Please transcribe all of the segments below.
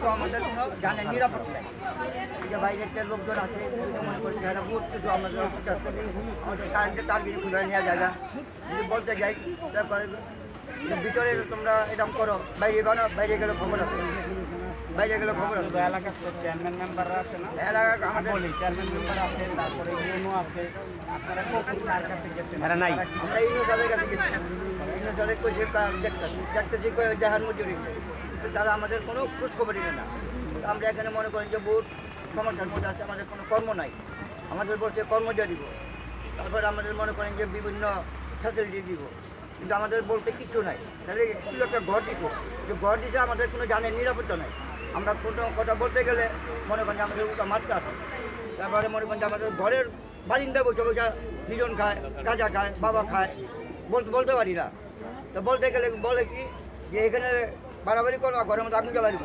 কিন্তু আমাদের কোনো জানের নিরাপদ নেই। যে বাইরের যে লোকজন আছে মনে করি যারা বহুত কিছু আমাদের অত্যাচার করে আমাদের কারেন্টের তারগিরি খুলে নেওয়া জায়গা যদি বলতে যাই তারপরে ভিতরে তোমরা এরকম করো বাইরে বানো বাইরে গেলে খবর আছে বাইরে গেলে খবর আছে এলাকার চেয়ারম্যান মেম্বাররা আছে না এলাকা আমাদের বলি চেয়ারম্যান মেম্বার আছে তারপরে ইউনো আছে আপনারা কার কাছে গেছেন এরা নাই আমরা ইউনো সাহেবের কাছে গেছি ইউনো সাহেব কইছে দেখতেছি দেহার মজুরি কিন্তু তারা আমাদের কোনো খোঁজ খবরই নেয় না আমরা এখানে মনে করেন যে বহুত সমস্যার মধ্যে আছে আমাদের কোনো কর্ম নাই আমাদের বলছে কর্মজা দিব তারপরে আমাদের মনে করেন যে বিভিন্ন ফ্যাসিলিটি দিব কিন্তু আমাদের বলতে কিচ্ছু নাই তাহলে একটু একটা ঘর দিছে যে ঘর দিছে আমাদের কোনো জানের নিরাপত্তা নাই আমরা কোনো কথা বলতে গেলে মনে করেন যে আমাদের ওটা মারতে আসে তারপরে মনে করেন যে আমাদের ঘরের বারিন্দা বসে বসে নিজন খায় গাঁজা খায় বাবা খায় বলতে পারি না তো বলতে গেলে বলে কি যে এখানে বাড়াবাড়ি করো ঘরের মধ্যে আগুন জ্বালাই দিব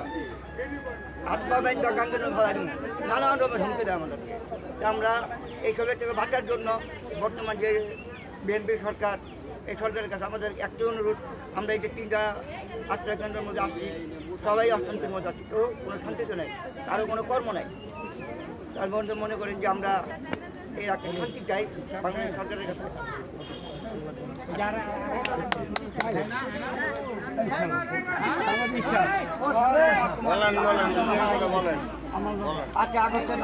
হাত পা ব্যাংক গাঙ্গের ফেলাই দিব নানান রকমের হুমকি দেয় আমাদেরকে তা আমরা এইসবের থেকে বাঁচার জন্য বর্তমান যে বিএনপি সরকার এই সরকারের কাছে আমাদের একটি অনুরোধ আমরা এই যে 3টা আশ্রয় কেন্দ্রের মধ্যে আসি সবাই অশান্তির মধ্যে আসি তো কোনো শান্তিতে নেই কারো কোনো কর্ম নেই তার মধ্যে মনে করেন যে আমরা এই একটা শান্তি চাই বাংলাদেশ সরকারের কাছে বলেন বলেন আচ্ছা আগস্টের